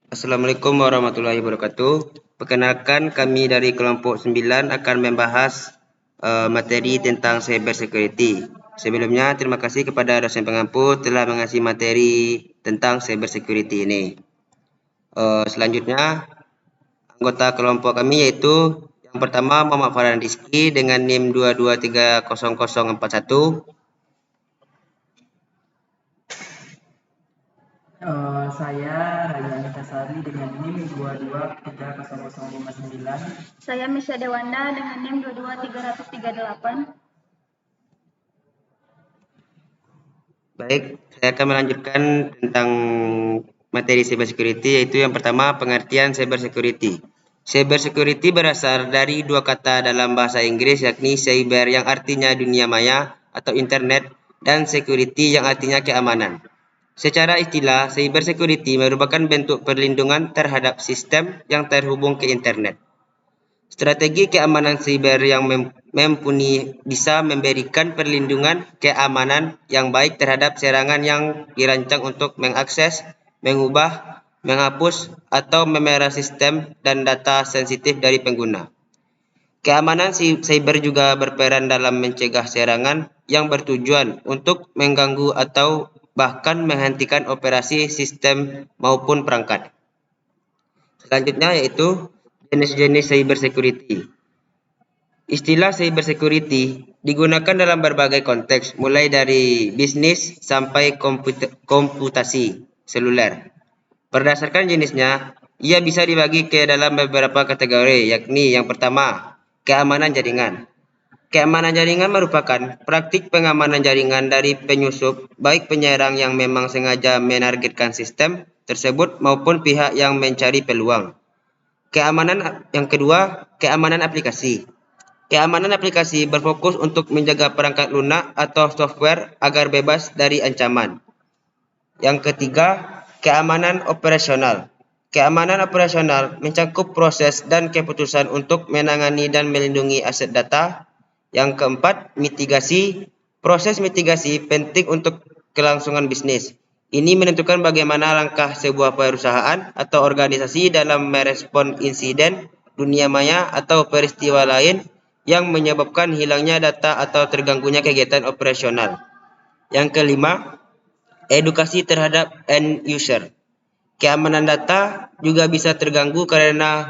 Assalamualaikum warahmatullahi wabarakatuh. Perkenalkan, kami dari kelompok 9 akan membahas materi tentang cyber security. Sebelumnya, terima kasih kepada dosen pengampu telah mengasih materi tentang cyber security ini. Selanjutnya, anggota kelompok kami yaitu yang pertama Muhammad Farhan Rizky dengan NIM 2230041. Saya Raya Antasari dengan NIM 2230059. Saya Misha Dewanda dengan NIM 22338. Baik, saya akan melanjutkan tentang materi cyber security, yaitu yang pertama pengertian cyber security. Cyber security berasal dari dua kata dalam bahasa Inggris, yakni cyber yang artinya dunia maya atau internet dan security yang artinya keamanan. Secara istilah, cyber security merupakan bentuk perlindungan terhadap sistem yang terhubung ke internet. Strategi keamanan siber yang bisa memberikan perlindungan keamanan yang baik terhadap serangan yang dirancang untuk mengakses, mengubah, menghapus, atau memerah sistem dan data sensitif dari pengguna. Keamanan siber juga berperan dalam mencegah serangan yang bertujuan untuk mengganggu atau bahkan menghentikan operasi sistem maupun perangkat. Selanjutnya yaitu jenis-jenis cyber security. Istilah cyber security digunakan dalam berbagai konteks, mulai dari bisnis sampai komputasi seluler. Berdasarkan jenisnya, ia bisa dibagi ke dalam beberapa kategori, yakni yang pertama, keamanan jaringan. Keamanan jaringan merupakan praktik pengamanan jaringan dari penyusup, baik penyerang yang memang sengaja menargetkan sistem tersebut maupun pihak yang mencari peluang. Keamanan yang kedua, keamanan aplikasi. Keamanan aplikasi berfokus untuk menjaga perangkat lunak atau software agar bebas dari ancaman. Yang ketiga, keamanan operasional. Keamanan operasional mencakup proses dan keputusan untuk menangani dan melindungi aset data. Yang keempat, mitigasi. Proses mitigasi penting untuk kelangsungan bisnis. Ini menentukan bagaimana langkah sebuah perusahaan atau organisasi dalam merespon insiden dunia maya atau peristiwa lain yang menyebabkan hilangnya data atau terganggunya kegiatan operasional. Yang kelima, edukasi terhadap end user. Keamanan data juga bisa terganggu karena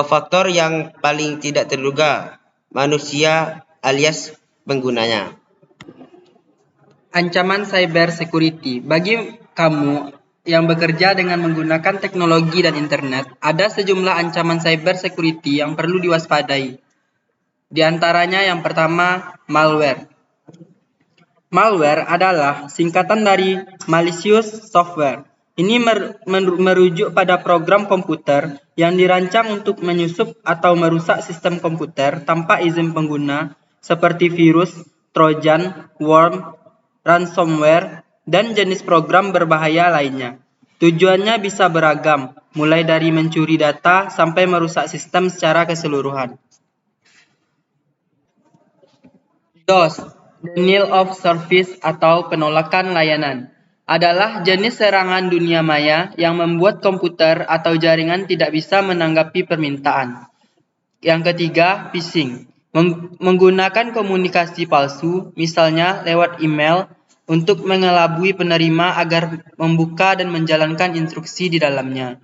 faktor yang paling tidak terduga, manusia alias penggunanya. Ancaman cyber security. Bagi kamu yang bekerja dengan menggunakan teknologi dan internet, ada sejumlah ancaman cyber security yang perlu diwaspadai. Di antaranya yang pertama, malware. Malware adalah singkatan dari malicious software. Ini merujuk pada program komputer yang dirancang untuk menyusup atau merusak sistem komputer tanpa izin pengguna, seperti virus, trojan, worm, ransomware, dan jenis program berbahaya lainnya. Tujuannya bisa beragam, mulai dari mencuri data sampai merusak sistem secara keseluruhan. DOS, Denial of Service atau penolakan layanan, adalah jenis serangan dunia maya yang membuat komputer atau jaringan tidak bisa menanggapi permintaan. Yang ketiga, phishing, menggunakan komunikasi palsu, misalnya lewat email, untuk mengelabui penerima agar membuka dan menjalankan instruksi di dalamnya.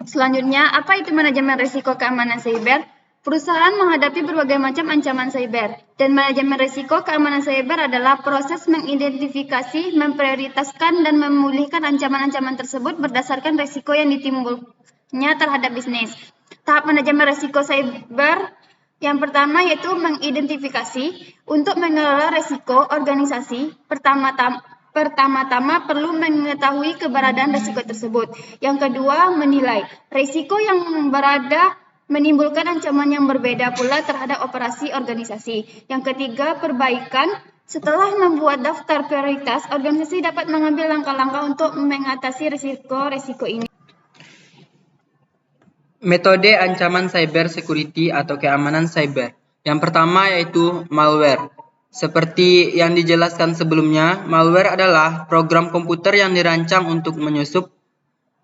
Selanjutnya, apa itu manajemen risiko keamanan siber? Perusahaan menghadapi berbagai macam ancaman cyber, dan manajemen risiko keamanan cyber adalah proses mengidentifikasi, memprioritaskan, dan memulihkan ancaman-ancaman tersebut berdasarkan risiko yang ditimbulnya terhadap bisnis. Tahap manajemen risiko cyber yang pertama yaitu mengidentifikasi. Untuk mengelola risiko organisasi, pertama-tama perlu mengetahui keberadaan risiko tersebut. Yang kedua, menilai. Risiko yang menimbulkan ancaman yang berbeda pula terhadap operasi organisasi. Yang ketiga, perbaikan. Setelah membuat daftar prioritas, organisasi dapat mengambil langkah-langkah untuk mengatasi risiko-risiko ini. Metode ancaman cyber security atau keamanan cyber. Yang pertama yaitu malware. Seperti yang dijelaskan sebelumnya, malware adalah program komputer yang dirancang untuk menyusup,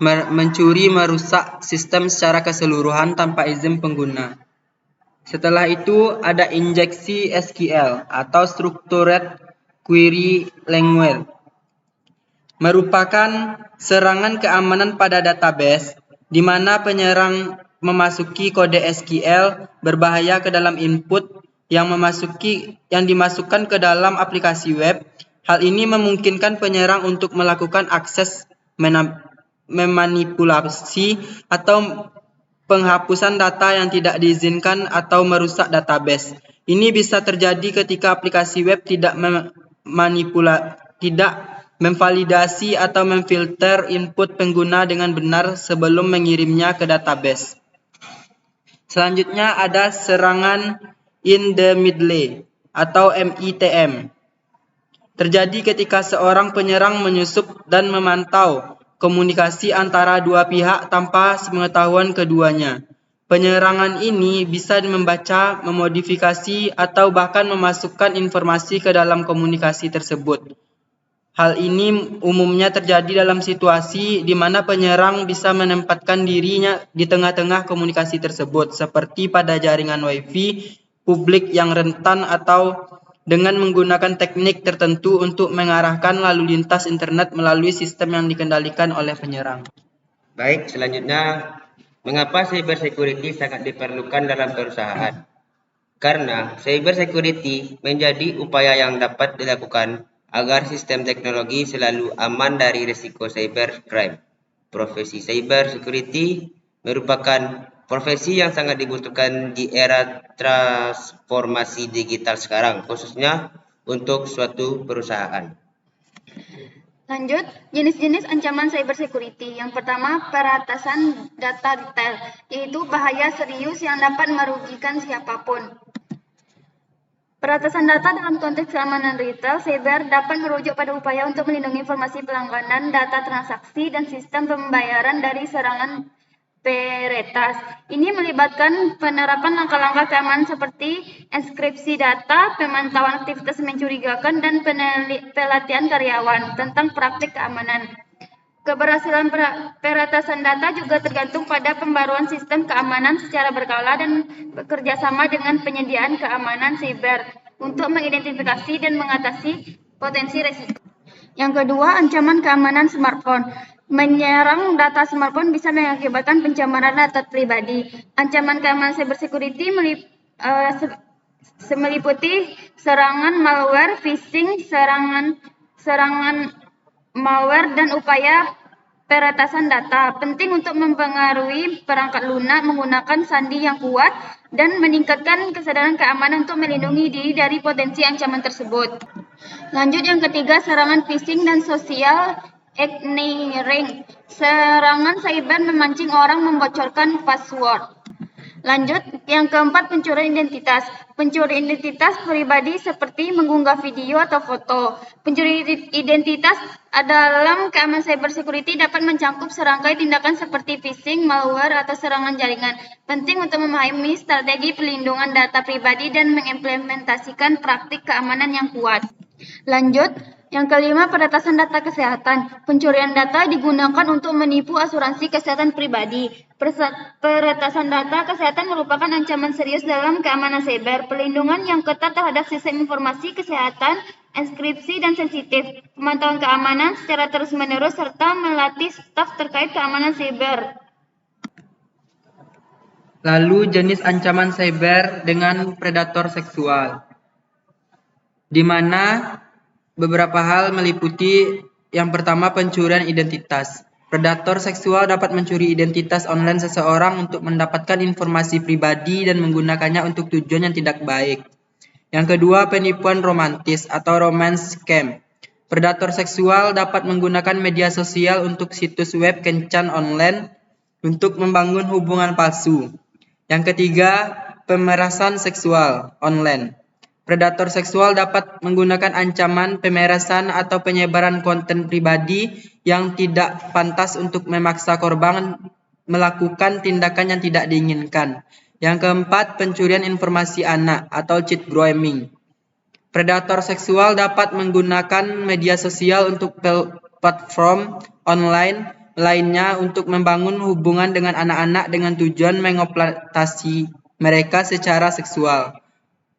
mencuri merusak sistem secara keseluruhan tanpa izin pengguna. Setelah itu ada injeksi SQL atau Structured Query Language, merupakan serangan keamanan pada database di mana penyerang memasuki kode SQL berbahaya ke dalam input yang dimasukkan ke dalam aplikasi web. Hal ini memungkinkan penyerang untuk melakukan akses, memanipulasi atau penghapusan data yang tidak diizinkan atau merusak database. Ini bisa terjadi ketika aplikasi web tidak memvalidasi atau memfilter input pengguna dengan benar sebelum mengirimnya ke database. Selanjutnya ada serangan in the middle atau MITM. Terjadi ketika seorang penyerang menyusup dan memantau komunikasi antara dua pihak tanpa sepengetahuan keduanya. Penyerangan ini bisa membaca, memodifikasi, atau bahkan memasukkan informasi ke dalam komunikasi tersebut. Hal ini umumnya terjadi dalam situasi di mana penyerang bisa menempatkan dirinya di tengah-tengah komunikasi tersebut, seperti pada jaringan Wi-Fi publik yang rentan atau dengan menggunakan teknik tertentu untuk mengarahkan lalu lintas internet melalui sistem yang dikendalikan oleh penyerang. Baik, selanjutnya, mengapa cyber security sangat diperlukan dalam perusahaan? Karena cyber security menjadi upaya yang dapat dilakukan agar sistem teknologi selalu aman dari risiko cybercrime. Profesi cyber security merupakan profesi yang sangat dibutuhkan di era transformasi digital sekarang, khususnya untuk suatu perusahaan. Lanjut, jenis-jenis ancaman cyber security. Yang pertama, peratasan data detail, yaitu bahaya serius yang dapat merugikan siapapun. Peratasan data dalam konteks keamanan retail, cyber dapat merujuk pada upaya untuk melindungi informasi pelanggan, data transaksi, dan sistem pembayaran dari serangan peretas. Ini melibatkan penerapan langkah-langkah keamanan seperti enkripsi data, pemantauan aktivitas mencurigakan, dan pelatihan karyawan tentang praktik keamanan. Keberhasilan peretasan data juga tergantung pada pembaruan sistem keamanan secara berkala dan bekerjasama dengan penyediaan keamanan siber untuk mengidentifikasi dan mengatasi potensi risiko. Yang kedua, ancaman keamanan smartphone. Menyerang data smartphone bisa mengakibatkan pencemaran data pribadi. Ancaman keamanan cyber security meliputi serangan malware, phishing, serangan malware, dan upaya peretasan data. Penting untuk mempengaruhi perangkat lunak menggunakan sandi yang kuat dan meningkatkan kesadaran keamanan untuk melindungi diri dari potensi ancaman tersebut. Lanjut, yang ketiga, serangan phishing dan social engineering. Serangan cyber memancing orang membocorkan password. Lanjut, yang keempat, pencurian identitas. Pencurian identitas pribadi seperti mengunggah video atau foto. Pencurian identitas dalam keamanan cyber security dapat mencangkup serangkai tindakan seperti phishing, malware, atau serangan jaringan. Penting untuk memahami strategi pelindungan data pribadi dan mengimplementasikan praktik keamanan yang kuat. Lanjut, yang kelima, peretasan data kesehatan. Pencurian data digunakan untuk menipu asuransi kesehatan pribadi. Peretasan data kesehatan merupakan ancaman serius dalam keamanan cyber. Pelindungan yang ketat terhadap sistem informasi kesehatan, enkripsi dan sensitif, pemantauan keamanan secara terus-menerus, serta melatih staf terkait keamanan cyber. Lalu jenis ancaman cyber dengan predator seksual, di mana beberapa hal meliputi yang pertama, pencurian identitas. Predator seksual dapat mencuri identitas online seseorang untuk mendapatkan informasi pribadi dan menggunakannya untuk tujuan yang tidak baik. Yang kedua, penipuan romantis atau romance scam. Predator seksual dapat menggunakan media sosial untuk situs web kencan online untuk membangun hubungan palsu. Yang ketiga, pemerasan seksual online. Predator seksual dapat menggunakan ancaman pemerasan atau penyebaran konten pribadi yang tidak pantas untuk memaksa korban melakukan tindakan yang tidak diinginkan. Yang keempat, pencurian informasi anak atau child grooming. Predator seksual dapat menggunakan media sosial untuk platform online lainnya untuk membangun hubungan dengan anak-anak dengan tujuan mengeksploitasi mereka secara seksual.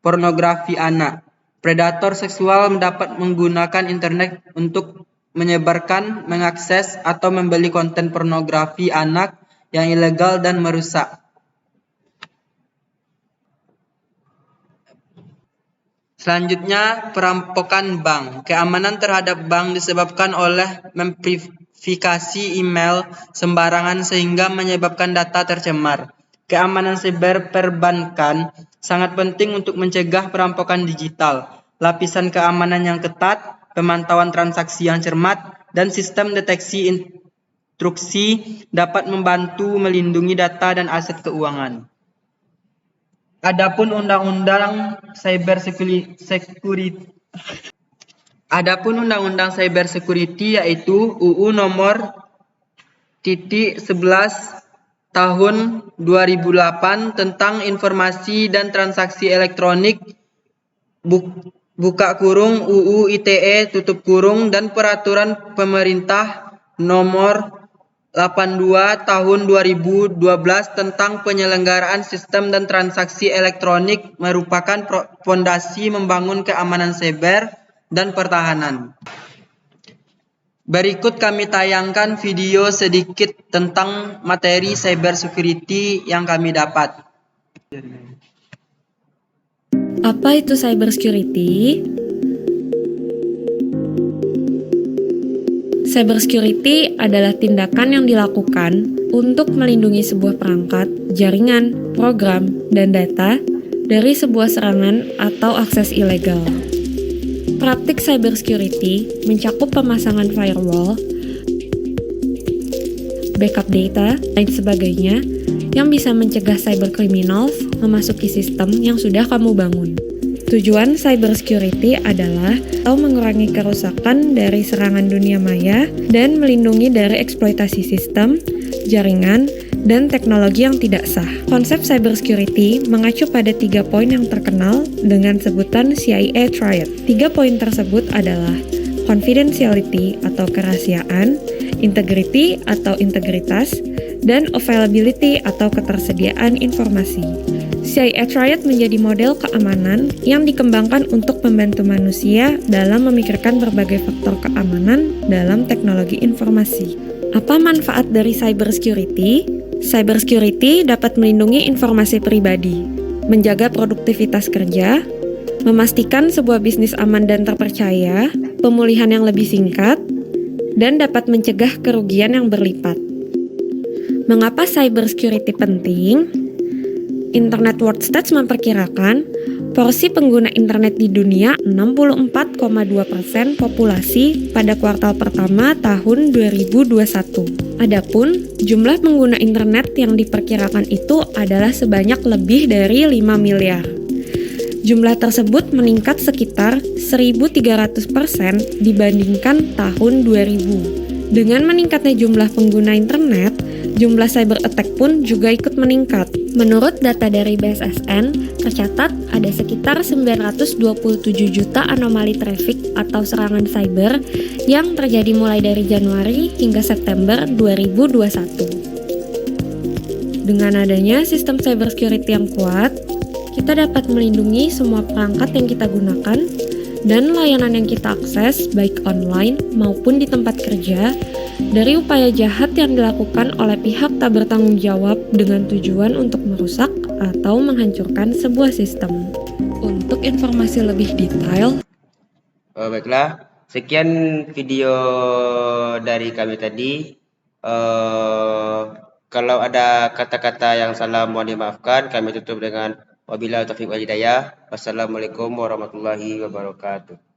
Pornografi anak. Predator seksual dapat menggunakan internet untuk menyebarkan, mengakses, atau membeli konten pornografi anak yang ilegal dan merusak. Selanjutnya, perampokan bank. Keamanan terhadap bank disebabkan oleh memverifikasi email sembarangan sehingga menyebabkan data tercemar. Keamanan siber perbankan sangat penting untuk mencegah perampokan digital. Lapisan keamanan yang ketat, pemantauan transaksi yang cermat, dan sistem deteksi intrusi dapat membantu melindungi data dan aset keuangan. Adapun Undang-Undang Cyber Security yaitu UU nomor 11 tahun 2008 tentang informasi dan transaksi elektronik buka kurung UU ITE tutup kurung dan peraturan pemerintah nomor 82 tahun 2012 tentang penyelenggaraan sistem dan transaksi elektronik merupakan fondasi membangun keamanan siber dan pertahanan. Berikut kami tayangkan video sedikit tentang materi cyber security yang kami dapat. Apa itu cyber security? Cybersecurity adalah tindakan yang dilakukan untuk melindungi sebuah perangkat, jaringan, program, dan data dari sebuah serangan atau akses ilegal. Praktik cybersecurity mencakup pemasangan firewall, backup data, dan sebagainya yang bisa mencegah cybercriminals memasuki sistem yang sudah kamu bangun. Tujuan cybersecurity adalah mengurangi kerusakan dari serangan dunia maya dan melindungi dari eksploitasi sistem, jaringan, dan teknologi yang tidak sah. Konsep cybersecurity mengacu pada 3 poin yang terkenal dengan sebutan CIA Triad. 3 poin tersebut adalah confidentiality atau kerahasiaan, integrity atau integritas, dan availability atau ketersediaan informasi. CIA Triad menjadi model keamanan yang dikembangkan untuk membantu manusia dalam memikirkan berbagai faktor keamanan dalam teknologi informasi. Apa manfaat dari cybersecurity? Cybersecurity dapat melindungi informasi pribadi, menjaga produktivitas kerja, memastikan sebuah bisnis aman dan terpercaya, pemulihan yang lebih singkat, dan dapat mencegah kerugian yang berlipat. Mengapa cybersecurity penting? Internet World Stats memperkirakan porsi pengguna internet di dunia 64,2% populasi pada kuartal pertama tahun 2021. Adapun jumlah pengguna internet yang diperkirakan itu adalah sebanyak lebih dari 5 miliar. Jumlah tersebut meningkat sekitar 1.300% dibandingkan tahun 2000. Dengan meningkatnya jumlah pengguna internet, jumlah cyber attack pun juga ikut meningkat. Menurut data dari BSSN, tercatat ada sekitar 927 juta anomali traffic atau serangan cyber yang terjadi mulai dari Januari hingga September 2021. Dengan adanya sistem cybersecurity yang kuat, kita dapat melindungi semua perangkat yang kita gunakan dan layanan yang kita akses baik online maupun di tempat kerja dari upaya jahat yang dilakukan oleh pihak tak bertanggung jawab dengan tujuan untuk merusak atau menghancurkan sebuah sistem. Untuk informasi lebih detail, Baiklah, sekian video dari kami tadi. Kalau ada kata-kata yang salah mohon dimaafkan. Kami tutup dengan wabillahi taufiq wal hidayah. Wassalamualaikum warahmatullahi wabarakatuh.